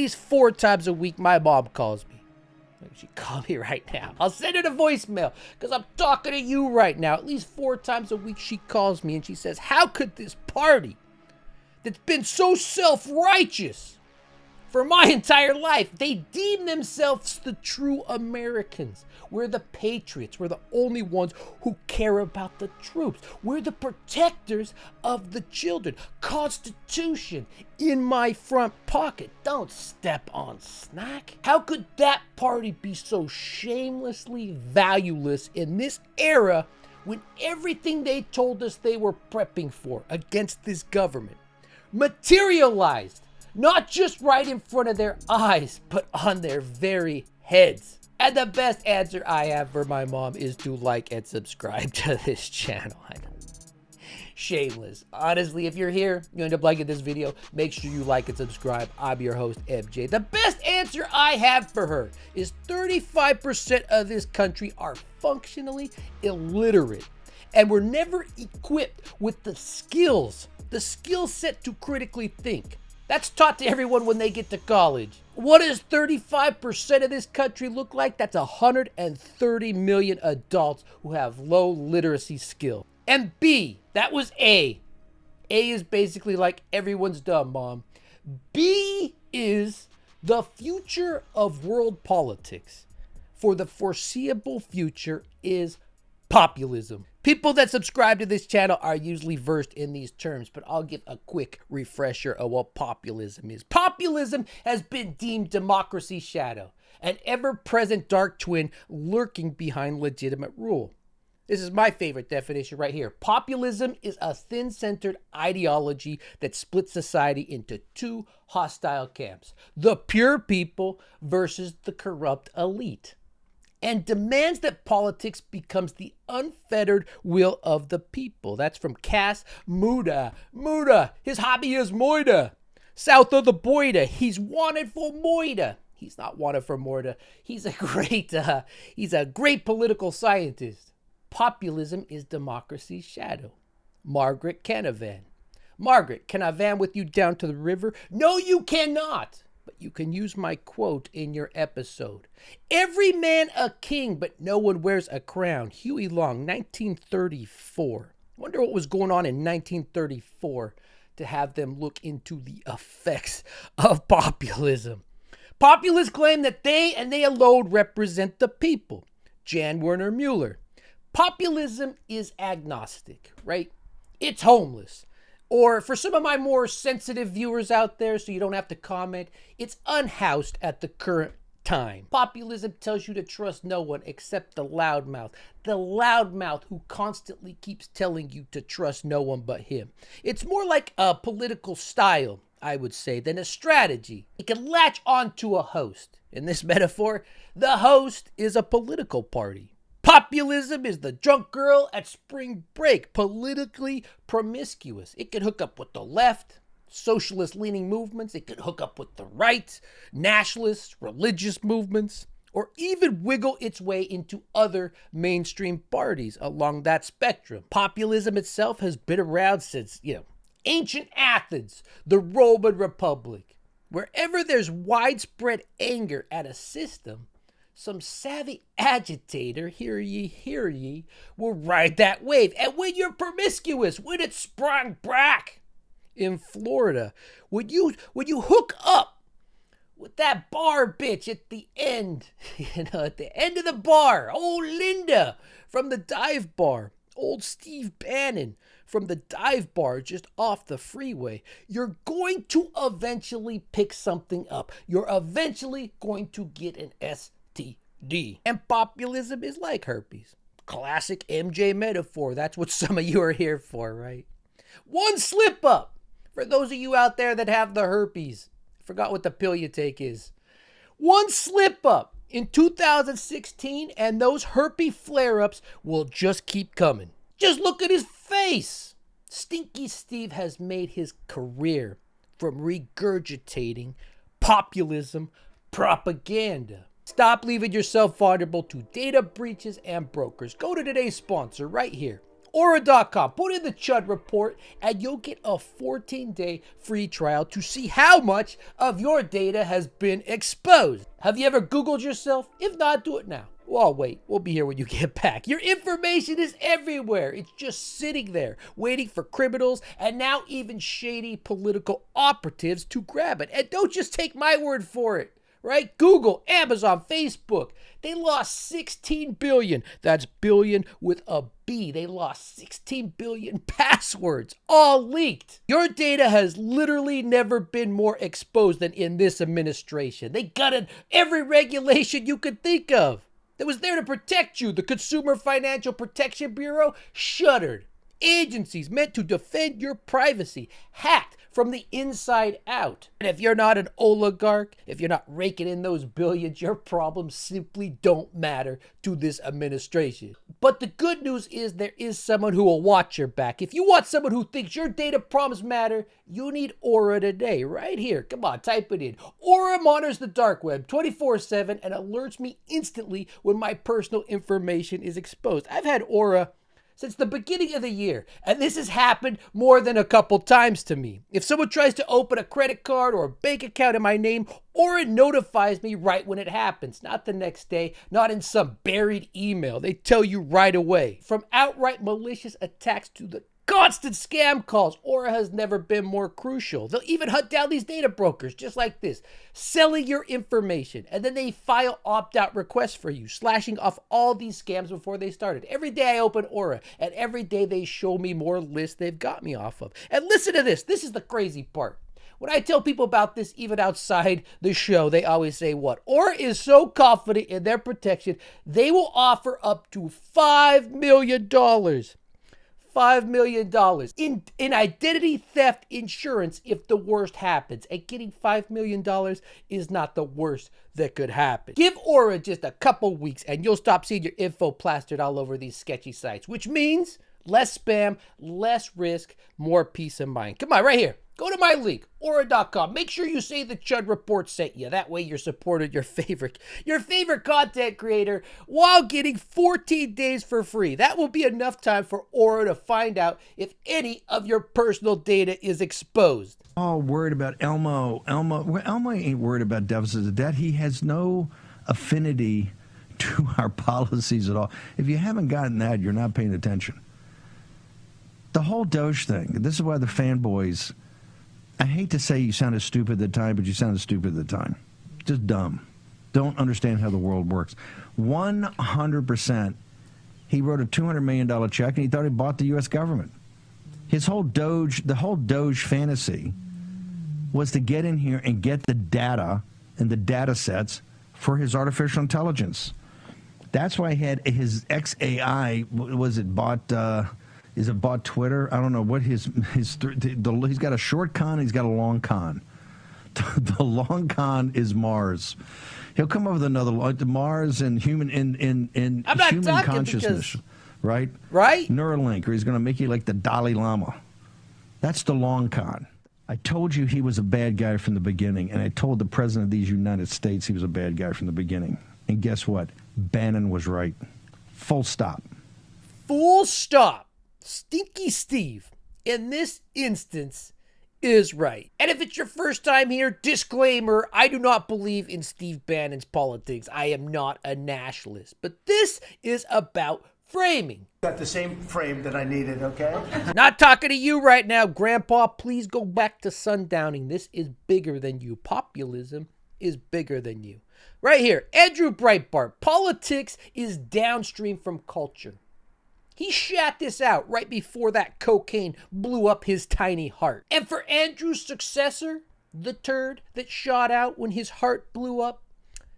least 4 times a week, my mom calls me. She called me right now. I'll send her the voicemail because I'm talking to you right now. At least 4 times a week she calls me and she says, how could this party that's been so self-righteous for my entire life, they deem themselves the true Americans. We're the patriots. We're the only ones who care about the troops. We're the protectors of the children. Constitution in my front pocket. Don't step on snack. How could that party be so shamelessly valueless in this era when everything they told us they were prepping for against this government materialized? Not just right in front of their eyes, but on their very heads. And the best answer I have for my mom is to like and subscribe to this channel. Shameless. Honestly, if you're here, you end up liking this video, make sure you like and subscribe. I'm your host, MJ. The best answer I have for her is 35% of this country are functionally illiterate. And we're never equipped with the skills, the skill set to critically think. That's taught to everyone when they get to college. What does 35% of this country look like? That's 130 million adults who have low literacy skill. And B, that was A. A is basically like everyone's dumb, Mom. B is the future of world politics for the foreseeable future is populism. People that subscribe to this channel are usually versed in these terms, but I'll give a quick refresher of what populism is. Populism has been deemed democracy's shadow, an ever-present dark twin lurking behind legitimate rule. This is my favorite definition right here. Populism is a thin-centered ideology that splits society into 2 hostile camps: the pure people versus the corrupt elite, and demands that politics becomes the unfettered will of the people. That's from Cass Muda. Muda, his hobby is Moida. South of the Boida, he's wanted for Moida. He's not wanted for Moida. He's a great political scientist. Populism is democracy's shadow. Margaret Canavan. Margaret, can I van with you down to the river? No, you cannot. But you can use my quote in your episode. Every man a king, but no one wears a crown. Huey Long, 1934. Wonder what was going on in 1934 to have them look into the effects of populism. Populists claim that they and they alone represent the people. Jan Werner Mueller. Populism is agnostic, right? It's homeless. Or for some of my more sensitive viewers out there, so you don't have to comment, it's unhoused at the current time. Populism tells you to trust no one except the loudmouth. The loudmouth who constantly keeps telling you to trust no one but him. It's more like a political style, I would say, than a strategy. It can latch onto a host. In this metaphor, the host is a political party. Populism is the drunk girl at spring break, politically promiscuous. It can hook up with the left, socialist-leaning movements. It can hook up with the right, nationalist, religious movements, or even wiggle its way into other mainstream parties along that spectrum. Populism itself has been around since, ancient Athens, the Roman Republic. Wherever there's widespread anger at a system, some savvy agitator, hear ye, will ride that wave. And when you're promiscuous, when it sprung back in Florida, when you hook up with that bar bitch at the end, at the end of the bar, old Linda from the dive bar, old Steve Bannon from the dive bar just off the freeway, you're going to eventually pick something up. You're eventually going to get an STD. And populism is like herpes. Classic MJ metaphor. That's what some of you are here for, right? One slip up. For those of you out there that have the herpes, forgot what the pill you take is. One slip up in 2016 and those herpes flare-ups will just keep coming. Just look at his face. Stinky Steve has made his career from regurgitating populism propaganda. Stop leaving yourself vulnerable to data breaches and brokers. Go to today's sponsor right here. Aura.com. Put in the Chud Report and you'll get a 14-day free trial to see how much of your data has been exposed. Have you ever Googled yourself? If not, do it now. Well, wait, we'll be here when you get back. Your information is everywhere. It's just sitting there, waiting for criminals and now even shady political operatives to grab it. And don't just take my word for it, right? Google, Amazon, Facebook, they lost 16 billion. That's billion with a B. They lost 16 billion passwords, all leaked. Your data has literally never been more exposed than in this administration. They gutted every regulation you could think of that was there to protect you. The Consumer Financial Protection Bureau shuttered. Agencies meant to defend your privacy hacked from the inside out. And if you're not an oligarch, if you're not raking in those billions, your problems simply don't matter to this administration. But the good news is there is someone who will watch your back. If you want someone who thinks your data problems matter, you need Aura today, right here. Come on, type it in. Aura monitors the dark web 24/7 and alerts me instantly when my personal information is exposed. I've had Aura since the beginning of the year, and this has happened more than a couple times to me. If someone tries to open a credit card or a bank account in my name, Aura notifies me right when it happens, not the next day, not in some buried email. They tell you right away. From outright malicious attacks to the constant scam calls, Aura has never been more crucial. They'll even hunt down these data brokers just like this, selling your information, and then they file opt-out requests for you, slashing off all these scams before they started. Every day I open Aura, and every day they show me more lists they've got me off of. And listen to this. This is the crazy part. When I tell people about this, even outside the show, they always say what? Aura is so confident in their protection, they will offer up to $5 million. $5 million in identity theft insurance if the worst happens. And getting $5 million is not the worst that could happen. Give Aura just a couple weeks and you'll stop seeing your info plastered all over these sketchy sites, which means less spam, less risk, more peace of mind. Come on, right here. Go to my link, Aura.com. Make sure you say the Chud Report sent you. That way you're supporting your favorite content creator while getting 14 days for free. That will be enough time for Aura to find out if any of your personal data is exposed. All worried about Elmo. Elmo ain't worried about deficits of debt. He has no affinity to our policies at all. If you haven't gotten that, you're not paying attention. The whole Doge thing, this is why the fanboys, I hate to say you sounded stupid at the time, but you sounded stupid at the time. Just dumb. Don't understand how the world works. 100%, he wrote a $200 million check and he thought he bought the U.S. government. His whole Doge, the whole Doge fantasy was to get in here and get the data and the data sets for his artificial intelligence. That's why he had his XAI, was it bought... Is it bought Twitter? I don't know what he's got a short con, he's got a long con. The long con is Mars. He'll come up with another Mars and human human consciousness, right? Right? Neuralink, or he's going to make you like the Dalai Lama. That's the long con. I told you he was a bad guy from the beginning, and I told the president of these United States he was a bad guy from the beginning. And guess what? Bannon was right. Full stop. Full stop. Stinky Steve, in this instance, is right. And if it's your first time here, disclaimer, I do not believe in Steve Bannon's politics. I am not a nationalist. But this is about framing. Got the same frame that I needed, okay? Not talking to you right now, Grandpa. Please go back to sundowning. This is bigger than you. Populism is bigger than you. Right here, Andrew Breitbart. Politics is downstream from culture. He shat this out right before that cocaine blew up his tiny heart. And for Andrew's successor, the turd that shot out when his heart blew up,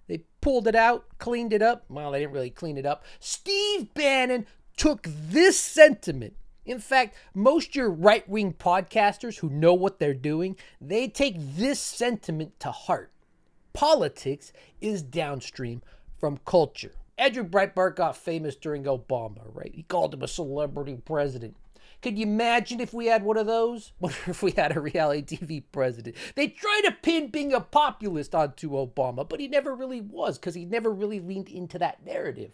they pulled it out, cleaned it up. Well, they didn't really clean it up. Steve Bannon took this sentiment. In fact, most your right-wing podcasters who know what they're doing, they take this sentiment to heart. Politics is downstream from culture. Andrew Breitbart got famous during Obama, right? He called him a celebrity president. Could you imagine if we had one of those? Wonder if we had a reality TV president. They tried to pin being a populist onto Obama, but he never really was because he never really leaned into that narrative.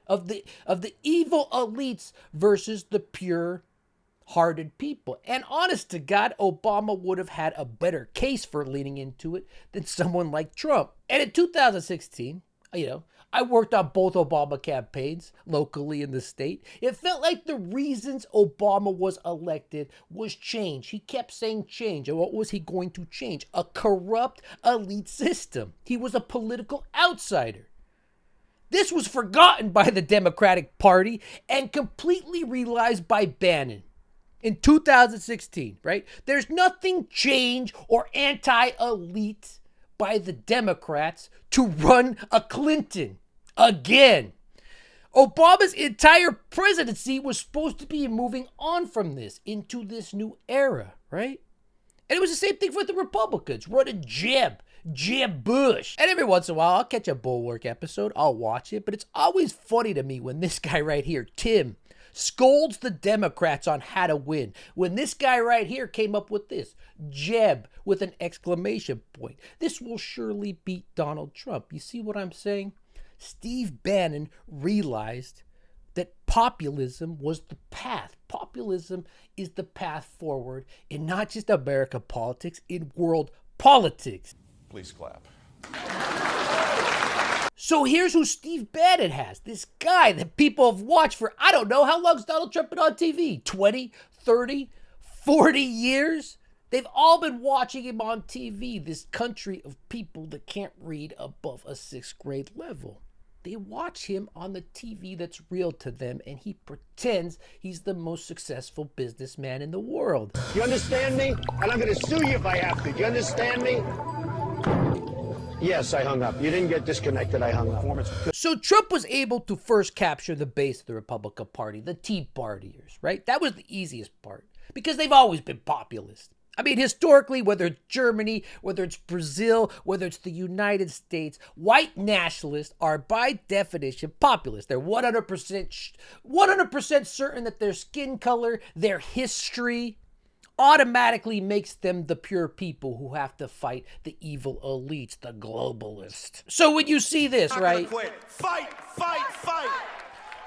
of the evil elites versus the pure-hearted people. And honest to God, Obama would have had a better case for leaning into it than someone like Trump. And in 2016, I worked on both Obama campaigns locally in the state. It felt like the reasons Obama was elected was change. He kept saying change. And what was he going to change? A corrupt elite system. He was a political outsider. This was forgotten by the Democratic Party and completely realized by Bannon in 2016, right? There's nothing change or anti-elite by the Democrats to run a Clinton again. Obama's entire presidency was supposed to be moving on from this into this new era, right? And it was the same thing for the Republicans. Run a jab Bush. And every once in a while, I'll catch a Bulwark episode. I'll watch it. But it's always funny to me when this guy right here, Tim, scolds the Democrats on how to win. When this guy right here came up with this, Jeb, with an exclamation point. This will surely beat Donald Trump. You see what I'm saying? Steve Bannon realized that populism was the path. Populism is the path forward in not just American politics, in world politics. Please clap. So here's who Steve Bannon has. This guy that people have watched for, I don't know, how long's Donald Trump been on TV? 20, 30, 40 years? They've all been watching him on TV, this country of people that can't read above a 6th grade level. They watch him on the TV that's real to them, and he pretends he's the most successful businessman in the world. You understand me? And I'm going to sue you if I have to. Do you understand me? Yes, I hung up. You didn't get disconnected. I hung up. So Trump was able to first capture the base of the Republican Party, the Tea Partiers, right? That was the easiest part because they've always been populist. I mean, historically, whether it's Germany, whether it's Brazil, whether it's the United States, white nationalists are by definition populist. They're 100% certain that their skin color, their history, automatically makes them the pure people who have to fight the evil elites, the globalists. So when you see this, right? Fight!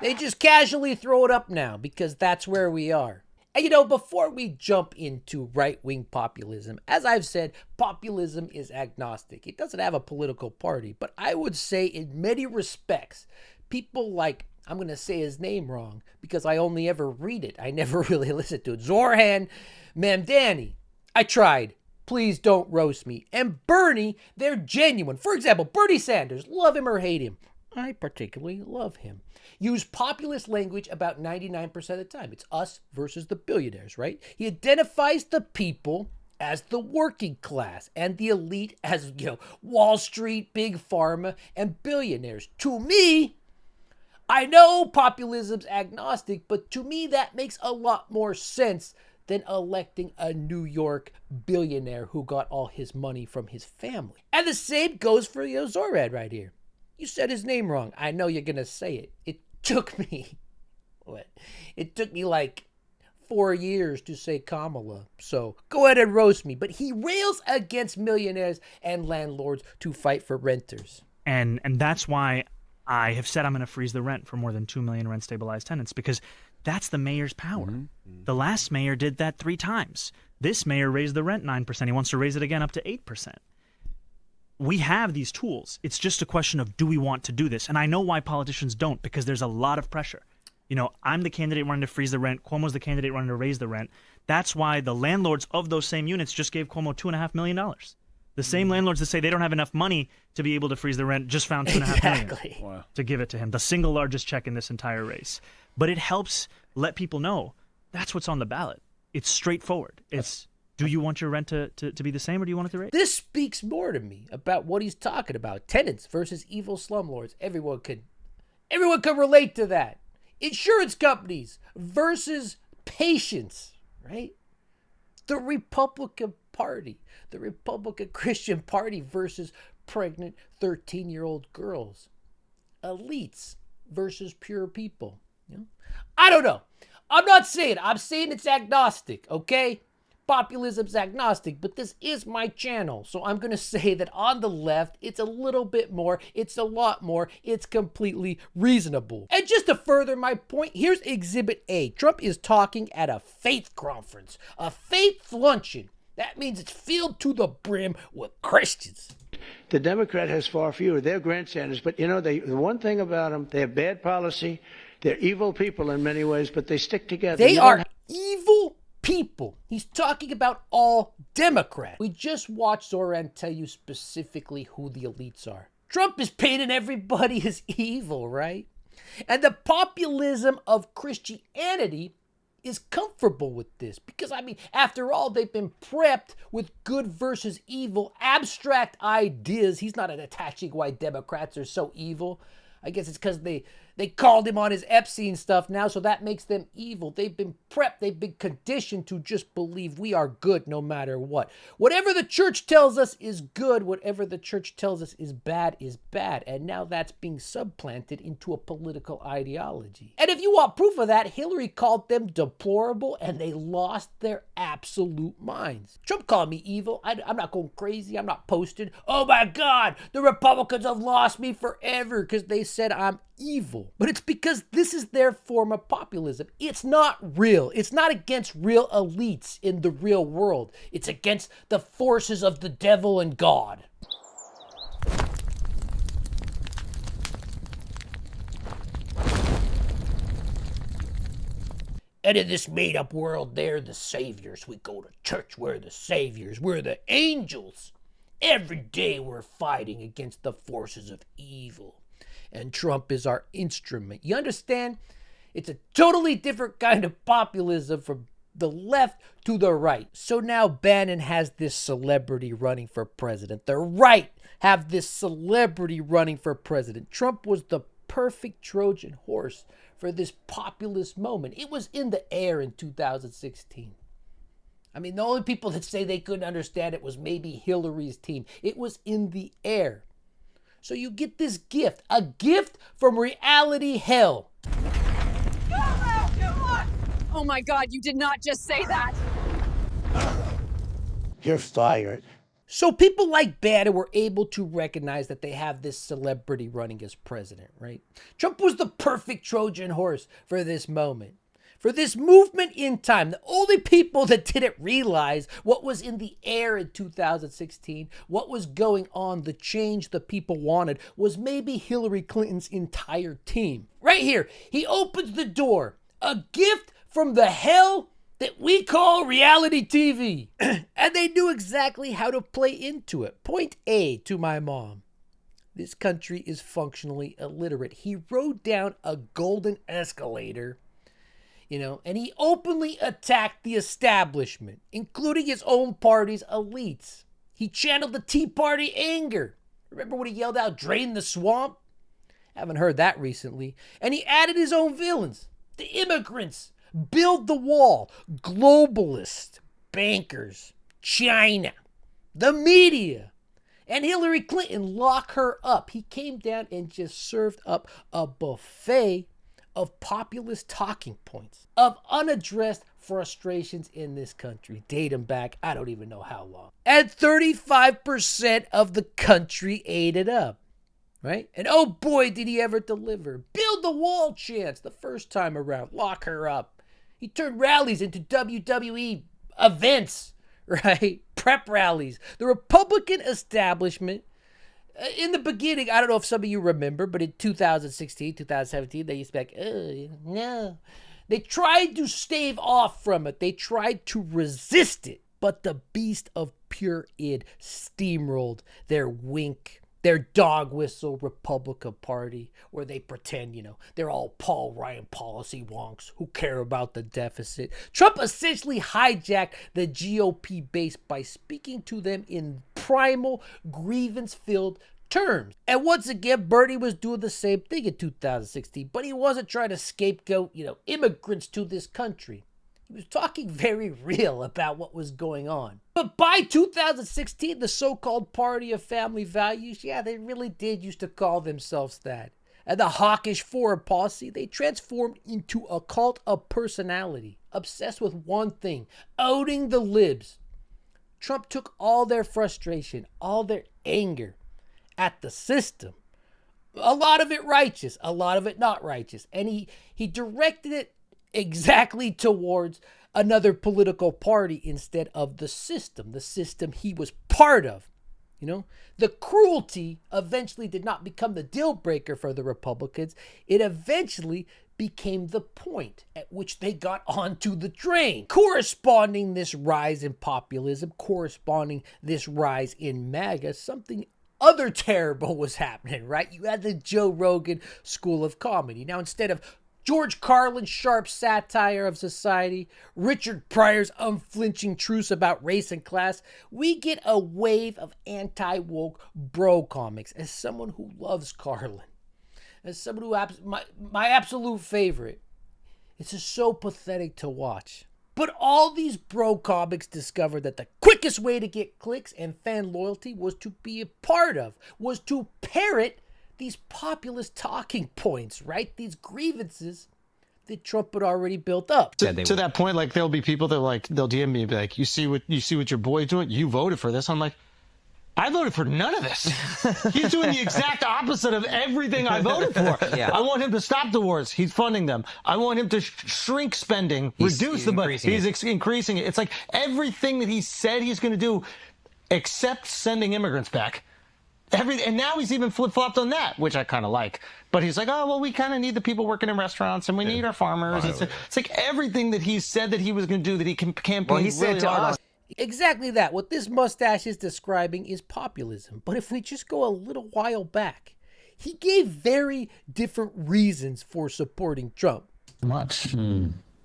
They just casually throw it up now because that's where we are. And before we jump into right-wing populism, as I've said, populism is agnostic. It doesn't have a political party, but I would say in many respects, people like, I'm going to say his name wrong because I only ever read it. I never really listen to it. Zoran Mamdani. I tried. Please don't roast me. And Bernie, they're genuine. For example, Bernie Sanders, love him or hate him. I particularly love him. Use populist language about 99% of the time. It's us versus the billionaires, right? He identifies the people as the working class and the elite as, Wall Street, big pharma, and billionaires. To me, I know populism's agnostic, but to me that makes a lot more sense than electing a New York billionaire who got all his money from his family. And the same goes for Zoran right here. You said his name wrong. I know you're going to say it. It took me like 4 years to say Kamala. So go ahead and roast me. But he rails against millionaires and landlords to fight for renters. And that's why I have said I'm going to freeze the rent for more than 2 million rent-stabilized tenants, because that's the mayor's power. Mm-hmm. The last mayor did that 3 times. This mayor raised the rent 9%. He wants to raise it again up to 8%. We have these tools. It's just a question of, do we want to do this? And I know why politicians don't, because there's a lot of pressure. I'm the candidate running to freeze the rent. Cuomo's the candidate running to raise the rent. That's why the landlords of those same units just gave Cuomo $2.5 million. The same landlords that say they don't have enough money to be able to freeze the rent just found $2.5 million to give it to him. The single largest check in this entire race. But it helps let people know that's what's on the ballot. It's straightforward. It's, do you want your rent to be the same, or do you want it to raise? This speaks more to me about what he's talking about. Tenants versus evil slumlords. Everyone can relate to that. Insurance companies versus patients, right? The Republican Party, the Republican Christian Party versus pregnant 13-year-old girls. Elites versus pure people. I don't know. I'm not saying. I'm saying it's agnostic, okay? populism's agnostic, but this is my channel. So I'm going to say that on the left, it's a little bit more, it's a lot more, it's completely reasonable. And just to further my point, here's Exhibit A. Trump is talking at a faith conference, a faith luncheon. That means it's filled to the brim with Christians. The Democrat has far fewer. They're grandstanders, but the one thing about them, they have bad policy. They're evil people in many ways, but they stick together. They are evil people. He's talking about all Democrats. We just watched Zoran tell you specifically who the elites are. Trump is painting everybody as evil, right? And the populism of Christianity is comfortable with this because, I mean, after all, they've been prepped with good versus evil, abstract ideas. He's not attaching why Democrats are so evil. I guess it's because they called him on his Epstein stuff now, so that makes them evil. They've been prepped. They've been conditioned to just believe we are good no matter what. Whatever the church tells us is good. Whatever the church tells us is bad is bad. And now that's being supplanted into a political ideology. And if you want proof of that, Hillary called them deplorable and they lost their absolute minds. Trump called me evil. I'm not going crazy. I'm not posting, oh my God, the Republicans have lost me forever because they said I'm evil. But it's because this is their form of populism. It's not real. It's not against real elites in the real world. It's against the forces of the devil and God. And in this made-up world, they're the saviors. We go to church, we're the saviors. We're the angels. Every day we're fighting against the forces of evil. And Trump is our instrument. You understand? It's a totally different kind of populism from the left to the right. So now Bannon has this celebrity running for president. The right have this celebrity running for president. Trump was the perfect Trojan horse for this populist moment. It was in the air in 2016. I mean, the only people that say they couldn't understand it was maybe Hillary's team. It was in the air. So you get this gift, a gift from reality hell. Oh my God, you did not just say that. You're fired. So people like Bannon were able to recognize that they have this celebrity running as president, right? Trump was the perfect Trojan horse for this moment. For this movement in time, the only people that didn't realize what was in the air in 2016, what was going on, the change the people wanted, was maybe Hillary Clinton's entire team. Right here, he opens the door, a gift from the hell that we call reality TV. And they knew exactly how to play into it. Point A to my mom. This country is functionally illiterate. He rode down a golden escalator, and he openly attacked the establishment, including his own party's elites. He channeled the Tea Party anger. Remember when he yelled out, "Drain the swamp"? Haven't heard that recently. And he added his own villains. The immigrants, build the wall, globalists, bankers, China, the media, and Hillary Clinton, lock her up. He came down and just served up a buffet of populist talking points, of unaddressed frustrations in this country. Date them back, I don't even know how long. And 35% of the country ate it up, right? And oh boy, did he ever deliver. Build the wall chants the first time around, lock her up. He turned rallies into WWE events, right? Prep rallies. The Republican establishment, in the beginning, I don't know if some of you remember, but in 2016, 2017, they used to be like, oh, no. They tried to stave off from it. They tried to resist it. But the beast of pure id steamrolled their wink, their dog whistle Republican Party, where they pretend, they're all Paul Ryan policy wonks who care about the deficit. Trump essentially hijacked the GOP base by speaking to them in primal, grievance-filled terms. And once again, Bernie was doing the same thing in 2016, but he wasn't trying to scapegoat, immigrants to this country. He was talking very real about what was going on. But by 2016, the so-called Party of Family Values, they really did used to call themselves that. And the hawkish foreign policy, they transformed into a cult of personality. obsessed with one thing, owning the libs. Trump took all their frustration, all their anger at the system, a lot of it righteous, a lot of it not righteous, and he directed it exactly towards another political party instead of the system he was part of. You know, the cruelty eventually did not become the deal breaker for the Republicans. It eventually became the point at which they got onto the train. Corresponding this rise in populism, corresponding this rise in MAGA, something other terrible was happening, right? You had the Joe Rogan School of Comedy. Now, instead of George Carlin's sharp satire of society, Richard Pryor's unflinching truths about race and class, we get a wave of anti-woke bro comics. As someone who loves Carlin, as someone who, my absolute favorite, it's just so pathetic to watch. But all these bro comics discovered that the quickest way to get clicks and fan loyalty was to be a part of, was to parrot these populist talking points, right? These grievances that Trump had already built up. To that point, like there'll be people that like they'll DM me and be like, you see what your boy's doing? You voted for this. I'm like, I voted for none of this. He's doing the exact opposite of everything I voted for. Yeah. I want him to stop the wars. He's funding them. I want him to shrink spending, reduce the budget. He's increasing it. It's like everything that he said he's going to do, except sending immigrants back. And now he's even flip-flopped on that, which I kind of like. But he's like, oh, well, we kind of need the people working in restaurants, and we need our farmers. It's like everything that he said that he was going to do that he campaigned really hard on. Exactly that. What this mustache is describing is populism. But if we just go a little while back, he gave very different reasons for supporting Trump. Much.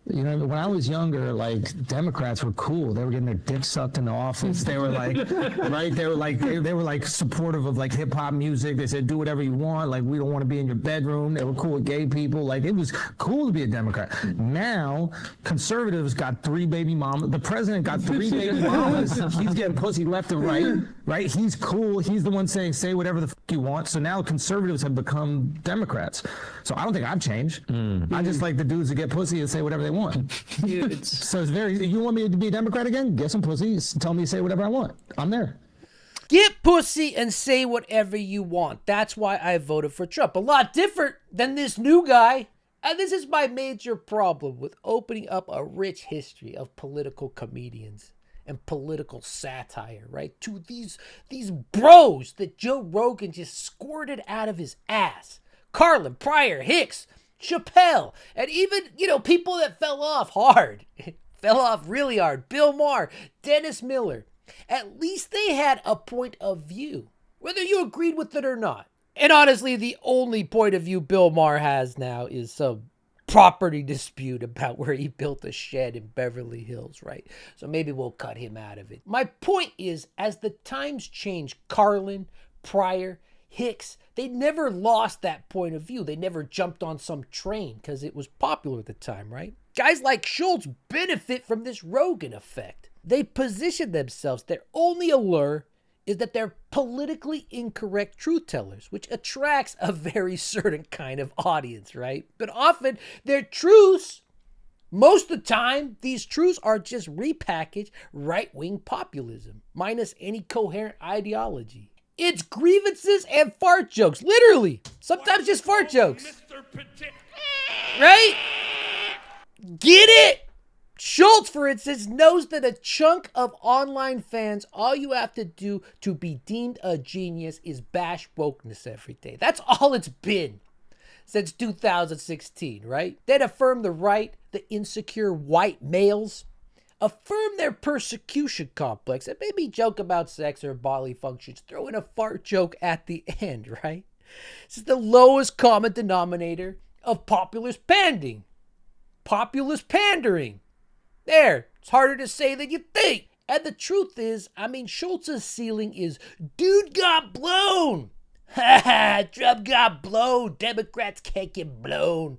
You know, when I was younger, like Democrats were cool. They were getting their dicks sucked in the office. They were like, right? They were like supportive of like hip hop music. They said, do whatever you want. Like, we don't want to be in your bedroom. They were cool with gay people. Like, it was cool to be a Democrat. Now, conservatives got 3 baby mamas. The president got 3 baby mamas. He's getting pussy left and right. Right? He's cool. He's the one saying, say whatever the fuck you want. So now conservatives have become Democrats. So I don't think I've changed. I just like the dudes that get pussy and say whatever they want. So it's very, you want me to be a Democrat again? Get some pussy. Tell me to say whatever I want. I'm there. Get pussy and say whatever you want. That's why I voted for Trump. A lot different than this new guy. And this is my major problem with opening up a rich history of political comedians and political satire, right? To these bros that Joe Rogan just squirted out of his ass. Carlin, Pryor, Hicks, Chappelle, and even, people that fell off hard. Fell off really hard. Bill Maher, Dennis Miller. At least they had a point of view, whether you agreed with it or not. And honestly, the only point of view Bill Maher has now is some property dispute about where he built a shed in Beverly Hills, right? So maybe we'll cut him out of it. My point is, as the times change, Carlin, Pryor, Hicks, they never lost that point of view. They never jumped on some train because it was popular at the time, right? Guys like Schulz benefit from this Rogan effect. They position themselves. Their only allure is that they're politically incorrect truth tellers, which attracts a very certain kind of audience, right? But often their truths, most of the time, these truths are just repackaged right-wing populism, minus any coherent ideology. It's grievances and fart jokes, literally. Sometimes just fart jokes. Right? Get it? Schulz, for instance, knows that a chunk of online fans, all you have to do to be deemed a genius is bash wokeness every day. That's all it's been since 2016, right? Then affirm the right, the insecure white males, affirm their persecution complex, and maybe joke about sex or bodily functions. Throw in a fart joke at the end, right? This is the lowest common denominator of populist pandering. Populist pandering. There, it's harder to say than you think. And the truth is, Schultz's ceiling is, dude got blown. Ha ha, Trump got blown. Democrats can't get blown.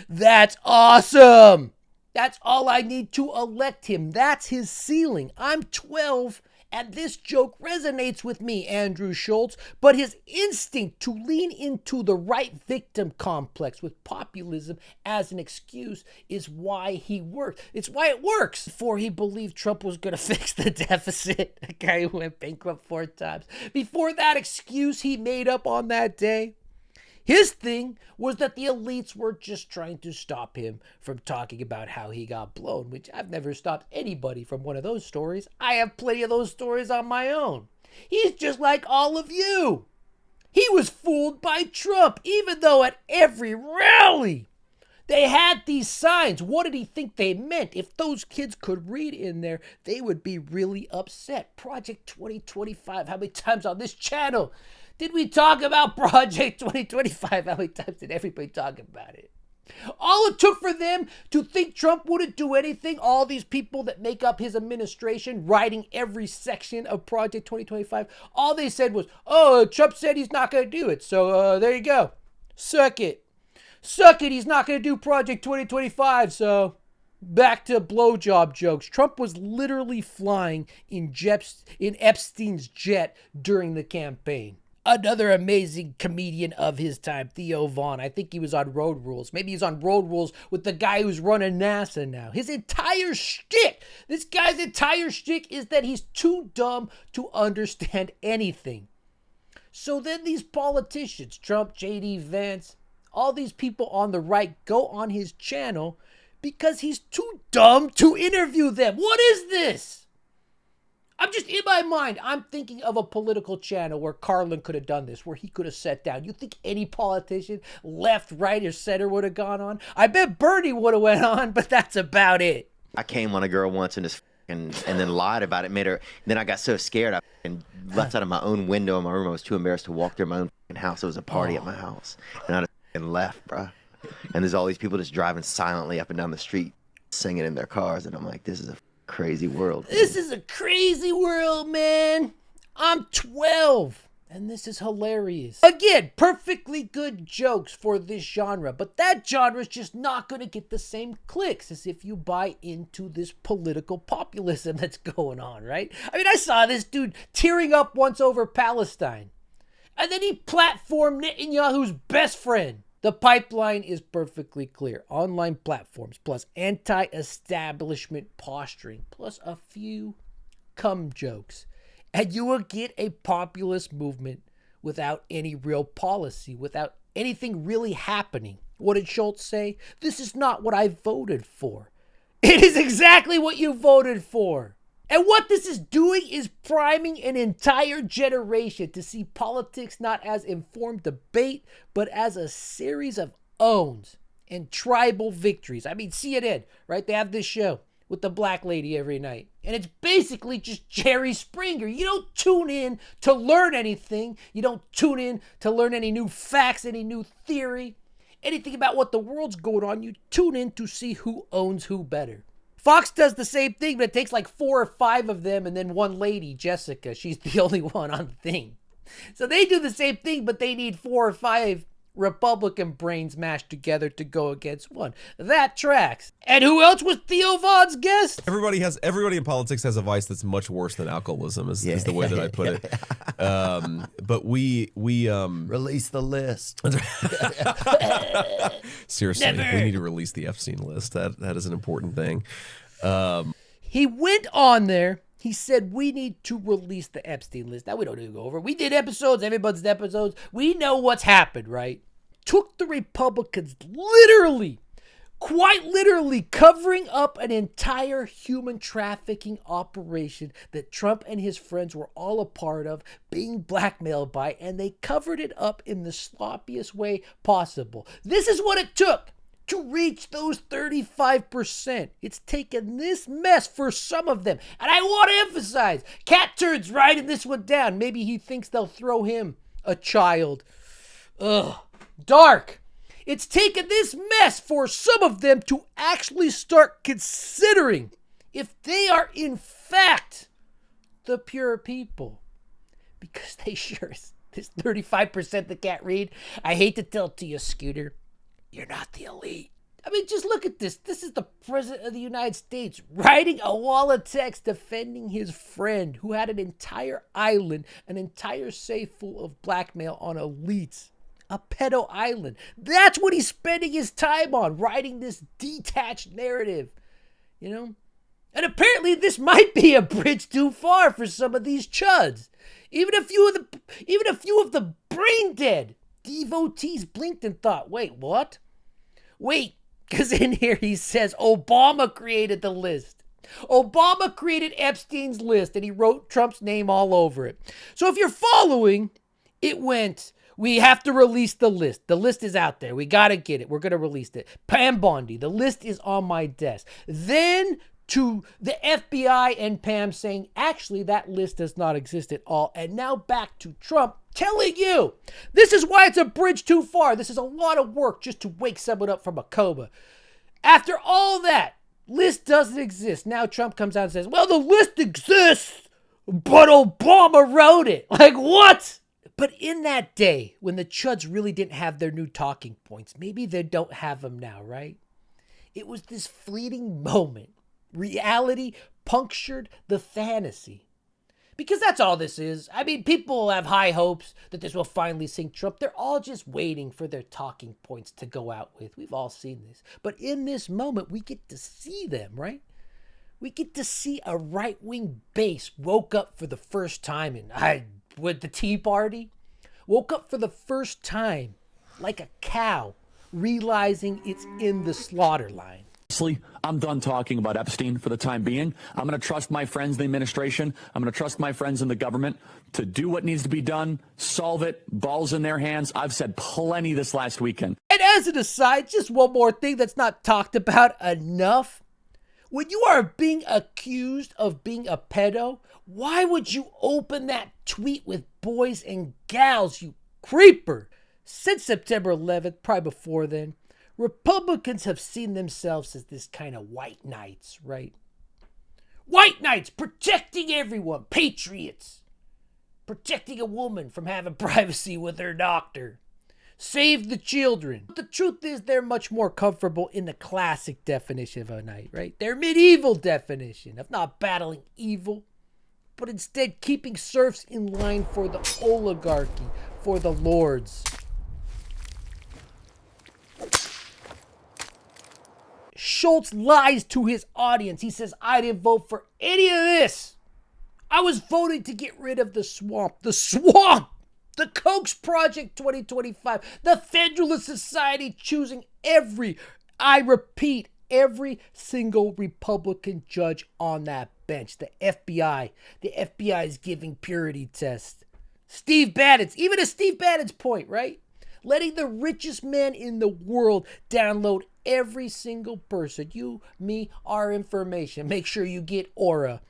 That's awesome. That's all I need to elect him. That's his ceiling. I'm 12 And this joke resonates with me, Andrew Schulz, but his instinct to lean into the right victim complex with populism as an excuse is why he worked. It's why it works. Before he believed Trump was going to fix the deficit, a guy who went bankrupt 4 times. Before that excuse he made up on that day, his thing was that the elites were just trying to stop him from talking about how he got blown, which I've never stopped anybody from one of those stories. I have plenty of those stories on my own. He's just like all of you. He was fooled by Trump, even though at every rally they had these signs. What did he think they meant? If those kids could read in there, they would be really upset. Project 2025. How many times on this channel did we talk about Project 2025? How many times did everybody talk about it? All it took for them to think Trump wouldn't do anything, all these people that make up his administration writing every section of Project 2025, all they said was, oh, Trump said he's not going to do it. So there you go. Suck it. Suck it. He's not going to do Project 2025. So back to blowjob jokes. Trump was literally flying in Epstein's jet during the campaign. Another amazing comedian of his time, Theo Von. I think he was on Road Rules. Maybe he's on Road Rules with the guy who's running NASA now. His entire shtick, this guy's entire shtick is that he's too dumb to understand anything. So then these politicians, Trump, J.D. Vance, all these people on the right go on his channel because he's too dumb to interview them. What is this? I'm just, in my mind, I'm thinking of a political channel where Carlin could have done this, where he could have sat down. You think any politician, left, right, or center would have gone on? I bet Bernie would have went on, but that's about it. I came on a girl once and then lied about it, made her, then I got so scared I left out of my own window in my room. I was too embarrassed to walk through my own house. It was a party at my house. And I just left, bro. And there's all these people just driving silently up and down the street, singing in their cars. And I'm like, this is a crazy world. This is a crazy world, man. I'm 12, and this is hilarious. Again, perfectly good jokes for this genre, but that genre is just not going to get the same clicks as if you buy into this political populism that's going on, right? I mean, I saw this dude tearing up once over Palestine, and then he platformed Netanyahu's best friend. The pipeline is perfectly clear. Online platforms plus anti-establishment posturing plus a few cum jokes. And you will get a populist movement without any real policy, without anything really happening. What did Schulz say? This is not what I voted for. It is exactly what you voted for. And what this is doing is priming an entire generation to see politics not as informed debate, but as a series of owns and tribal victories. I mean, CNN, right? They have this show with the black lady every night. And it's basically just Jerry Springer. You don't tune in to learn anything. You don't tune in to learn any new facts, any new theory, anything about what the world's going on. You tune in to see who owns who better. Fox does the same thing, but it takes like 4 or 5 of them and then one lady, Jessica. She's the only one on the thing. So they do the same thing, but they need 4 or 5 Republican brains mashed together to go against one. That tracks. And who else was Theo Von's guest? Everybody in politics has a vice that's much worse than alcoholism, is the way that I put it. But we release the list. Seriously, Never. We need to release the Epstein list. That is an important thing. He went on there. He said, we need to release the Epstein list. Now, we don't need to go over. We did episodes. Everybody's did episodes. We know what's happened, right? Took the Republicans literally, quite literally, covering up an entire human trafficking operation that Trump and his friends were all a part of, being blackmailed by, and they covered it up in the sloppiest way possible. This is what it took to reach those 35%. It's taken this mess for some of them. And I want to emphasize, Cat Turd's writing this one down. Maybe he thinks they'll throw him a child. Ugh. Dark. It's taken this mess for some of them to actually start considering if they are in fact the pure people. Because they sure, this 35% that can't read, I hate to tell it to you, Scooter, you're not the elite. I mean, just look at this. This is the President of the United States writing a wall of text defending his friend who had an entire island, an entire safe full of blackmail on elites. A pedo island. That's what he's spending his time on, writing this detached narrative, you know? And apparently this might be a bridge too far for some of these chuds. Even a few of the brain dead devotees blinked and thought, wait, what? Wait, because in here he says Obama created the list. Obama created Epstein's list and he wrote Trump's name all over it. So if you're following, it went, we have to release the list. The list is out there. We got to get it. We're going to release it. Pam Bondi, the list is on my desk. Then to the FBI and Pam saying, actually, that list does not exist at all. And now back to Trump telling you, this is why it's a bridge too far. This is a lot of work just to wake someone up from a coma. After all that, list doesn't exist. Now Trump comes out and says, well, the list exists, but Obama wrote it. Like, what? But in that day, when the chuds really didn't have their new talking points, maybe they don't have them now, right? It was this fleeting moment. Reality punctured the fantasy. Because that's all this is. I mean, people have high hopes that this will finally sink Trump. They're all just waiting for their talking points to go out with. We've all seen this. But in this moment, we get to see them, right? We get to see a right-wing base woke up for the first time with the Tea Party. Woke up for the first time like a cow, realizing it's in the slaughter line. I'm done talking about Epstein for the time being. I'm going to trust my friends in the administration. I'm going to trust my friends in the government to do what needs to be done, solve it, balls in their hands. I've said plenty this last weekend. And as an aside, just one more thing that's not talked about enough. When you are being accused of being a pedo, why would you open that tweet with boys and gals, you creeper? Since September 11th, probably before then, Republicans have seen themselves as this kind of white knights, right? White knights protecting everyone, patriots, protecting a woman from having privacy with her doctor, save the children. But the truth is they're much more comfortable in the classic definition of a knight, right? Their medieval definition of not battling evil, but instead keeping serfs in line for the oligarchy, for the lords. Schulz lies to his audience. He says, I didn't vote for any of this. I was voting to get rid of the swamp. The swamp! The Koch's Project 2025. The Federalist Society choosing I repeat, every single Republican judge on that bench. The FBI. The FBI is giving purity tests. Steve Bannon's, even to Steve Bannon's point, right? Letting the richest man in the world download every single person, you, me, our information. Make sure you get Aura.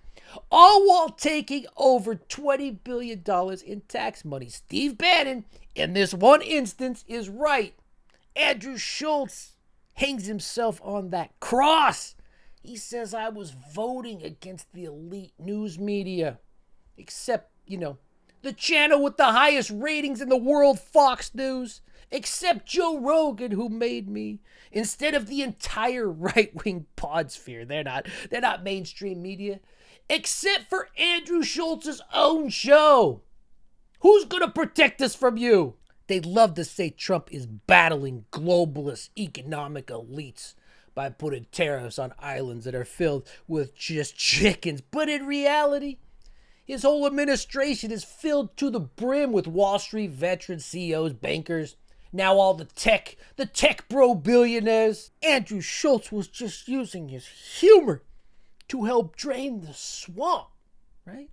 All while taking over $20 billion in tax money. Steve Bannon, in this one instance, is right. Andrew Schulz hangs himself on that cross. He says, I was voting against the elite news media. Except, the channel with the highest ratings in the world, Fox News. Except Joe Rogan, who made me. Instead of the entire right-wing podsphere. They're not mainstream media. Except for Andrew Schulz's own show. Who's going to protect us from you? They'd love to say Trump is battling globalist economic elites by putting tariffs on islands that are filled with just chickens. But in reality, his whole administration is filled to the brim with Wall Street veterans, CEOs, bankers, now all the tech bro billionaires. Andrew Schulz was just using his humor to help drain the swamp, right?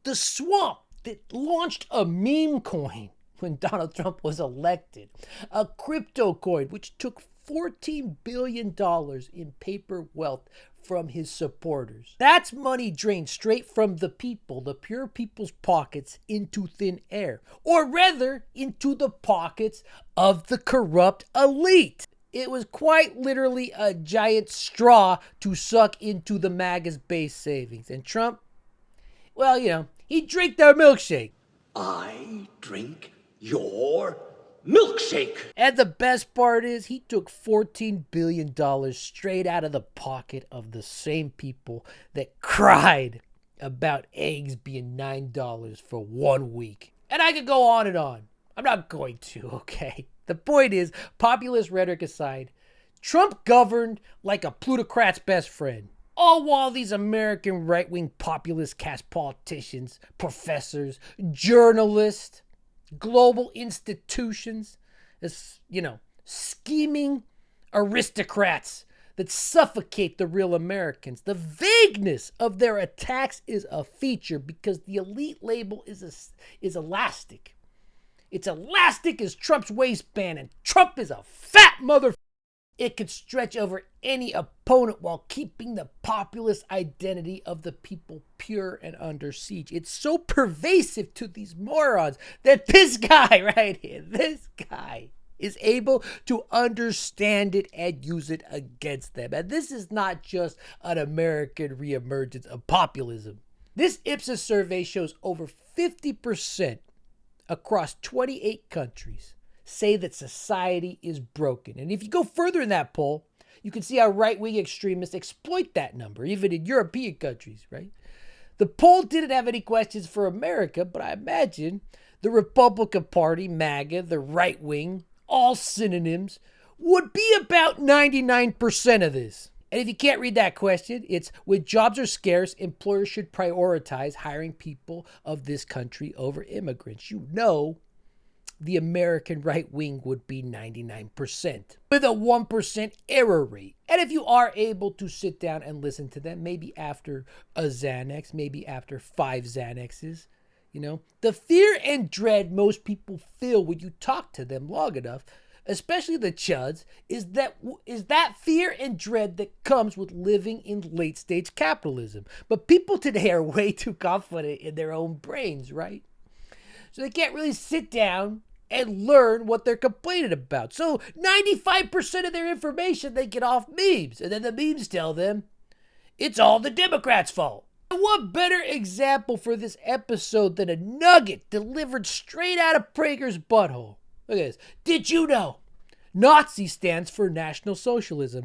The swamp that launched a meme coin when Donald Trump was elected. A crypto coin which took $14 billion in paper wealth from his supporters. That's money drained straight from the people, the pure people's pockets, into thin air. Or rather, into the pockets of the corrupt elite. It was quite literally a giant straw to suck into the MAGA's base savings. And Trump, well, he drank their milkshake. I drink your milkshake. And the best part is he took $14 billion straight out of the pocket of the same people that cried about eggs being $9 for 1 week. And I could go on and on. I'm not going to, okay? The point is, populist rhetoric aside, Trump governed like a plutocrat's best friend. All while these American right-wing populist caste politicians, professors, journalists, global institutions, scheming aristocrats that suffocate the real Americans. The vagueness of their attacks is a feature because the elite label is elastic. It's elastic as Trump's waistband, and Trump is a fat motherfucker. It could stretch over any opponent while keeping the populist identity of the people pure and under siege. It's so pervasive to these morons that this guy right here, this guy, is able to understand it and use it against them. And this is not just an American reemergence of populism. This Ipsos survey shows over 50% across 28 countries say that society is broken. And if you go further in that poll, you can see how right-wing extremists exploit that number, even in European countries, right? The poll didn't have any questions for America, but I imagine the Republican Party, MAGA, the right wing, all synonyms, would be about 99% of this. And if you can't read that question, it's when jobs are scarce, employers should prioritize hiring people of this country over immigrants. You know, the American right wing would be 99% with a 1% error rate. And if you are able to sit down and listen to them, maybe after a Xanax, maybe after 5 Xanaxes, the fear and dread most people feel when you talk to them long enough, especially the chuds, is that fear and dread that comes with living in late stage capitalism. But people today are way too confident in their own brains, right? So they can't really sit down and learn what they're complaining about. So 95% of their information they get off memes. And then the memes tell them it's all the Democrats' fault. And what better example for this episode than a nugget delivered straight out of Prager's butthole? Look at this. Did you know Nazi stands for National Socialism?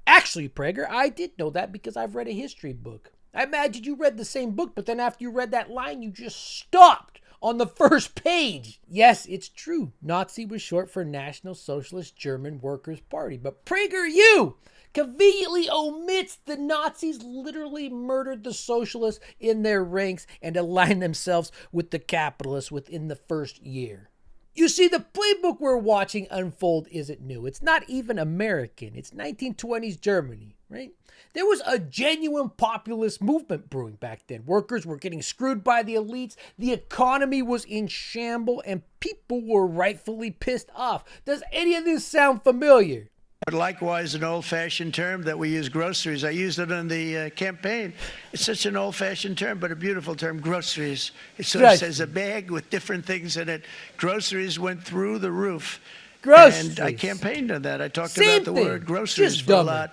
Actually, Prager, I did know that because I've read a history book. I imagine you read the same book, but then after you read that line, you just stopped on the first page. Yes, it's true. Nazi was short for National Socialist German Workers' Party. But PragerU conveniently omits the Nazis literally murdered the socialists in their ranks and aligned themselves with the capitalists within the first year. You see, the playbook we're watching unfold isn't new. It's not even American. It's 1920s Germany, right? There was a genuine populist movement brewing back then. Workers were getting screwed by the elites. The economy was in shambles, and people were rightfully pissed off. Does any of this sound familiar? But likewise, an old-fashioned term that we use, groceries. I used it in the campaign. It's such an old-fashioned term, but a beautiful term, groceries. It sort of says a bag with different things in it. Groceries went through the roof. Groceries. And I campaigned on that. I talked about the word groceries Just for a lot.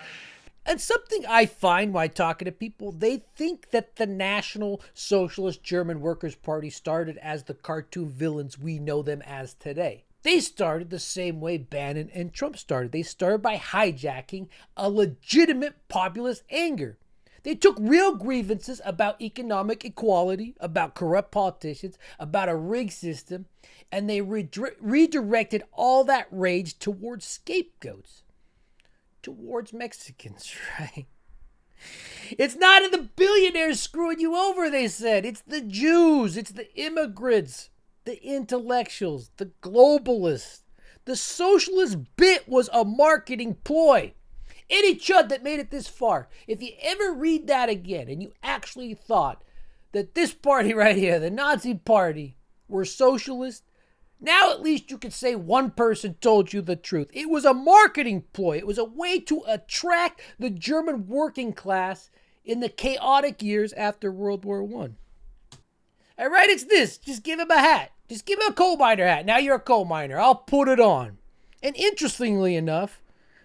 And something I find while talking to people, they think that the National Socialist German Workers' Party started as the cartoon villains we know them as today. They started the same way Bannon and Trump started. They started by hijacking a legitimate populist anger. They took real grievances about economic equality, about corrupt politicians, about a rigged system, and they redirected all that rage towards scapegoats, towards Mexicans, right? It's not the billionaires screwing you over, they said. It's the Jews, it's the immigrants, the intellectuals, the globalists. The socialist bit was a marketing ploy. Any chud that made it this far, if you ever read that again and you actually thought that this party right here, the Nazi party, were socialist, now at least you can say one person told you the truth. It was a marketing ploy. It was a way to attract the German working class in the chaotic years after World War I. All right, it's this. Just give him a hat. Just give him a coal miner hat. Now you're a coal miner. I'll put it on. And interestingly enough,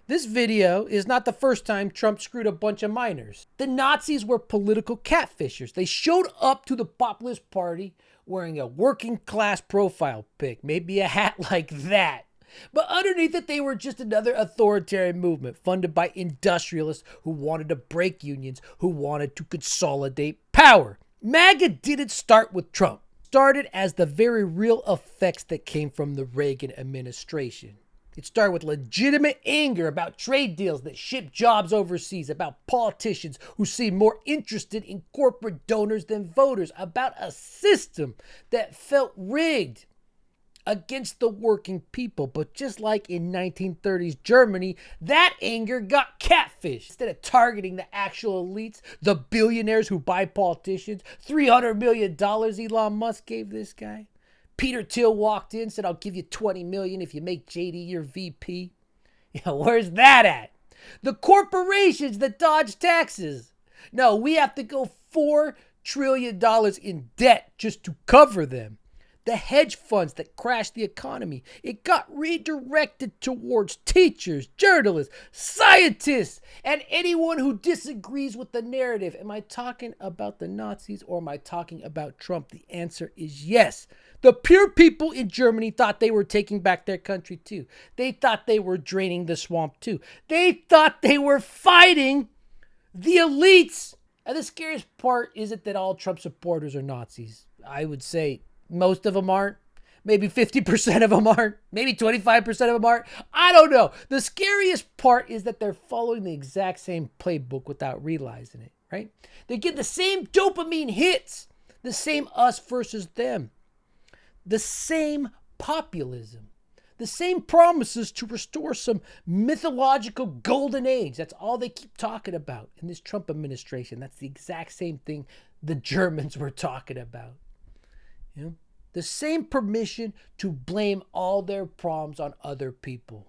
this video is not the first time Trump screwed a bunch of miners. The Nazis were political catfishers. They showed up to the populist party wearing a working class profile pic, maybe a hat like that. But underneath it, they were just another authoritarian movement funded by industrialists who wanted to break unions, who wanted to consolidate power. MAGA didn't start with Trump. It started as the very real effects that came from the Reagan administration. It started with legitimate anger about trade deals that ship jobs overseas, about politicians who seemed more interested in corporate donors than voters, about a system that felt rigged against the working people. But just like in 1930s Germany, that anger got catfished. Instead of targeting the actual elites, the billionaires who buy politicians, $300 million Elon Musk gave this guy. Peter Thiel walked in, said, I'll give you $20 million if you make JD your VP. Where's that at? The corporations that dodge taxes. No, we have to go $4 trillion in debt just to cover them. The hedge funds that crashed the economy, it got redirected towards teachers, journalists, scientists, and anyone who disagrees with the narrative. Am I talking about the Nazis or am I talking about Trump? The answer is yes. The pure people in Germany thought they were taking back their country too. They thought they were draining the swamp too. They thought they were fighting the elites. And the scariest part isn't that all Trump supporters are Nazis. I would say most of them aren't. Maybe 50% of them aren't. Maybe 25% of them aren't. I don't know. The scariest part is that they're following the exact same playbook without realizing it, right? They get the same dopamine hits, the same us versus them, the same populism, the same promises to restore some mythological golden age. That's all they keep talking about in this Trump administration. That's the exact same thing the Germans were talking about. You know, the same permission to blame all their problems on other people.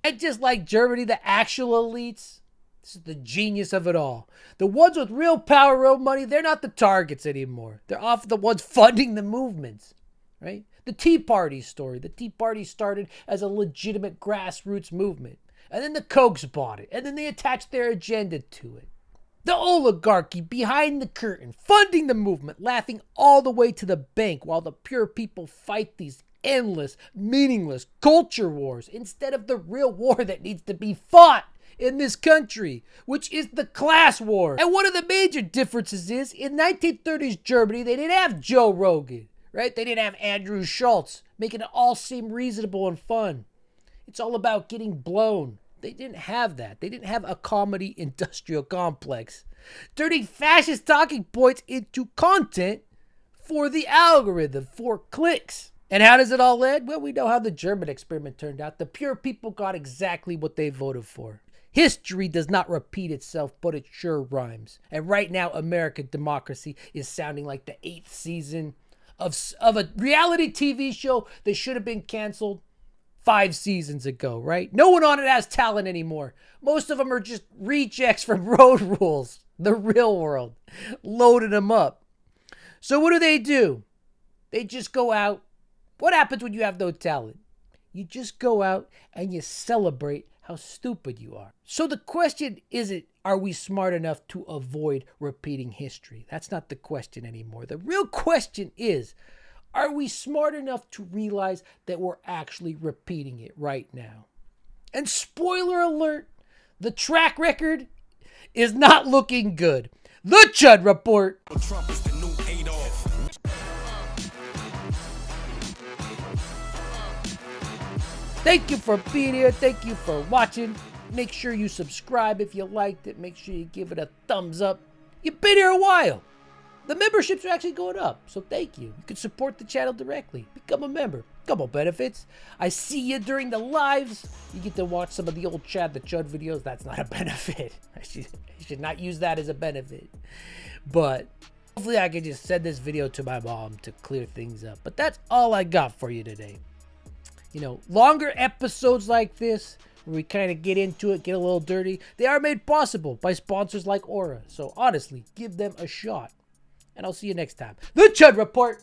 And just like Germany, the actual elites, this is the genius of it all. The ones with real power, real money, they're not the targets anymore. They're often the ones funding the movements, right? The Tea Party story. The Tea Party started as a legitimate grassroots movement. And then the Kochs bought it. And then they attached their agenda to it. The oligarchy behind the curtain, funding the movement, laughing all the way to the bank while the pure people fight these endless, meaningless culture wars instead of the real war that needs to be fought in this country, which is the class war. And one of the major differences is in 1930s Germany, they didn't have Joe Rogan, right? They didn't have Andrew Schulz making it all seem reasonable and fun. It's all about getting blown. They didn't have that. They didn't have a comedy industrial complex, turning fascist talking points into content for the algorithm, for clicks. And how does it all end? Well, we know how the German experiment turned out. The pure people got exactly what they voted for. History does not repeat itself, but it sure rhymes. And right now, American democracy is sounding like the 8th season of a reality TV show that should have been canceled 5 seasons ago, right? No one on it has talent anymore. Most of them are just rejects from Road Rules, the real world, loading them up. So what do? They just go out. What happens when you have no talent? You just go out and you celebrate how stupid you are. So the question isn't, are we smart enough to avoid repeating history? That's not the question anymore. The real question is, are we smart enough to realize that we're actually repeating it right now? And spoiler alert, the track record is not looking good. The Chud Report. Trump is the new Adolf. Thank you for being here. Thank you for watching. Make sure you subscribe if you liked it. Make sure you give it a thumbs up. You've been here a while. The memberships are actually going up, so thank you. You can support the channel directly. Become a member. Couple benefits. I see you during the lives. You get to watch some of the old Chad the Chud videos. That's not a benefit. I should not use that as a benefit. But hopefully I can just send this video to my mom to clear things up. But that's all I got for you today. You know, longer episodes like this, where we kind of get into it, get a little dirty, they are made possible by sponsors like Aura. So honestly, give them a shot. And I'll see you next time. The Chud Report.